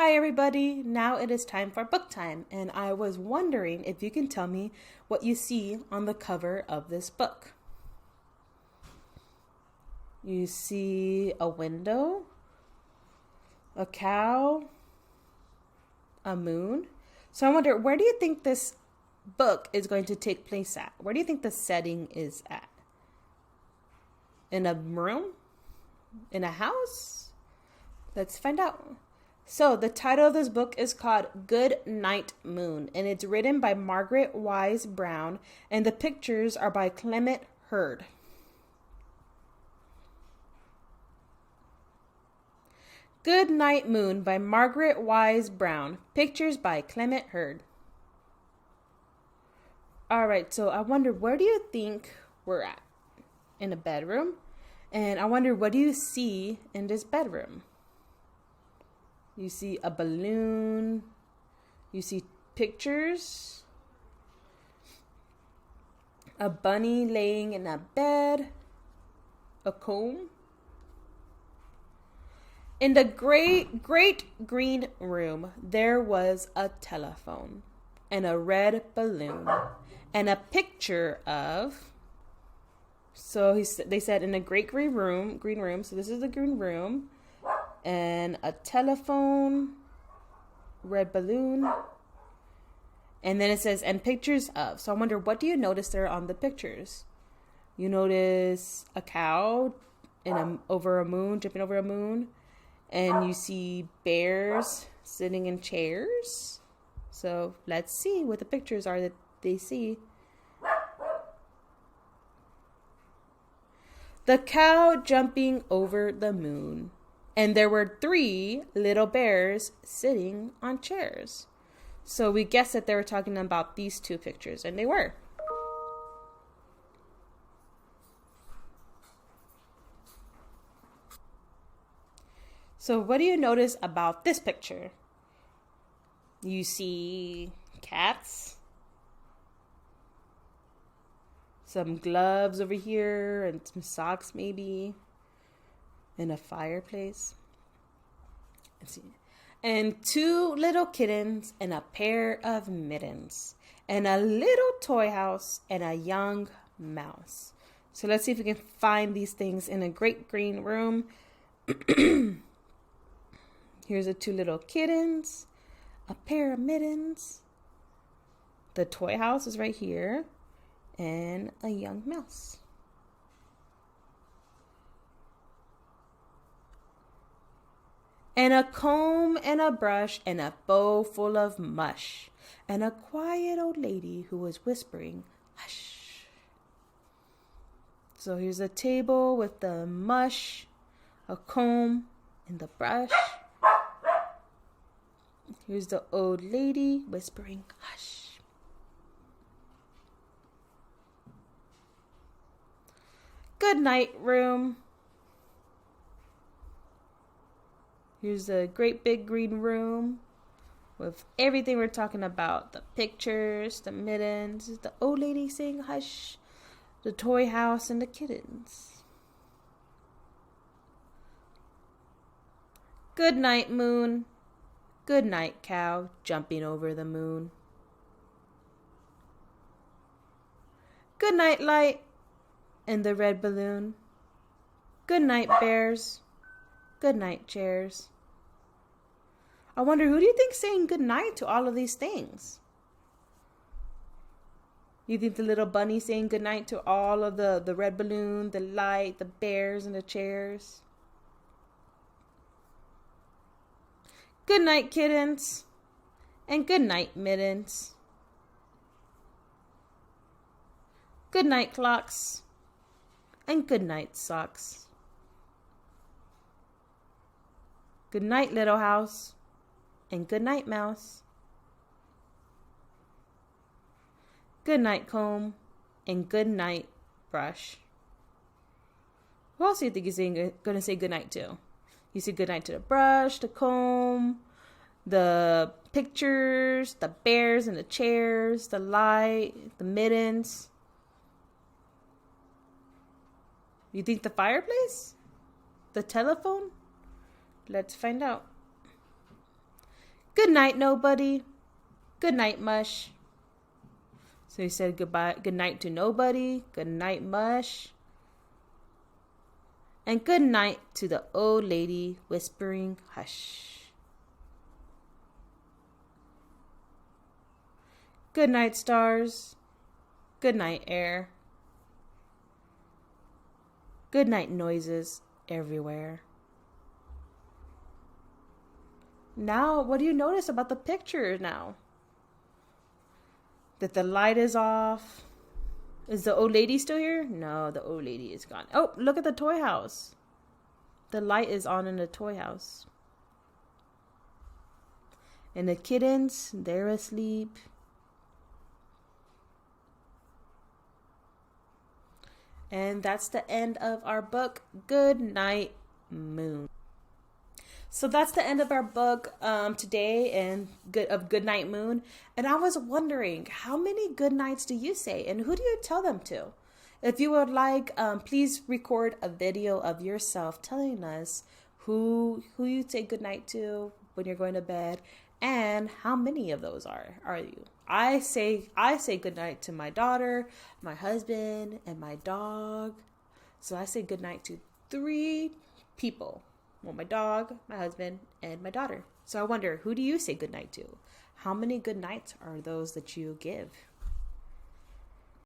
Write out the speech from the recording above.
Hi, everybody. Now it is time for book time, and I was wondering if you can tell me what you see on the cover of this book. You see a window, a cow, a moon. So I wonder, where do you think this book is going to take place at? Where do you think the setting is at? In a room? In a house? Let's find out. So the title of this book is called Goodnight, Moon, and it's written by Margaret Wise Brown, and the pictures are by Clement Hurd. Goodnight, Moon by Margaret Wise Brown. Pictures by Clement Hurd. All right, so I wonder, where do you think we're at? In a bedroom? And I wonder, what do you see in this bedroom? You see a balloon. You see pictures. A bunny laying in a bed. A comb. In the great green room, there was a telephone and a red balloon and a picture of. So they said in a great green room. So this is the green room. And a telephone, red balloon, and then it says, and pictures of. So I wonder, what do you notice there on the pictures? You notice a cow jumping over a moon, and you see bears sitting in chairs. So let's see what the pictures are that they see. The cow jumping over the moon. And there were 3 little bears sitting on chairs. So we guessed that they were talking about these 2 pictures, and they were. So what do you notice about this picture? You see cats, some gloves over here, and some socks maybe. In a fireplace. Let's see. And 2 little kittens and a pair of mittens. And a little toy house and a young mouse. So let's see if we can find these things in a great green room. Here's the 2 little kittens. A pair of mittens. The toy house is right here. And a young mouse. And a comb and a brush and a bowl full of mush. And a quiet old lady who was whispering, hush. So here's a table with the mush, a comb, and the brush. Here's the old lady whispering, hush. Good night, room. Here's a great big green room with everything we're talking about. The pictures, the mittens, the old lady saying hush, the toy house, and the kittens. Good night, moon. Good night, cow, jumping over the moon. Good night, light, and the red balloon. Good night, bears. Good night, chairs. I wonder, who do you think's saying good night to all of these things? You think the little bunny saying good night to all of the red balloon, the light, the bears, and the chairs? Good night, kittens. And good night, mittens. Good night, clocks. And good night, socks. Good night, little house, and good night, mouse. Good night, comb, and good night, brush. Who else do you think is going to say good night to? You say good night to the brush, the comb, the pictures, the bears and the chairs, the light, the mittens. You think the fireplace? The telephone? Let's find out. Good night, nobody. Good night, mush. So he said goodbye, good night to nobody. Good night, mush. And good night to the old lady whispering hush. Good night, stars. Good night, air. Good night, noises everywhere. Now, what do you notice about the picture now? That the light is off. Is the old lady still here? No, the old lady is gone. Oh, look at the toy house. The light is on in the toy house. And the kittens, they're asleep. And that's the end of our book, Goodnight, Moon. So that's the end of our book today and of Goodnight Moon. And I was wondering, how many good nights do you say? And who do you tell them to? If you would like, please record a video of yourself telling us who you say goodnight to when you're going to bed. And how many of those are you? I say goodnight to my daughter, my husband, and my dog. So I say goodnight to 3 people. Well, my dog, my husband, and my daughter. So I wonder, who do you say goodnight to? How many good nights are those that you give?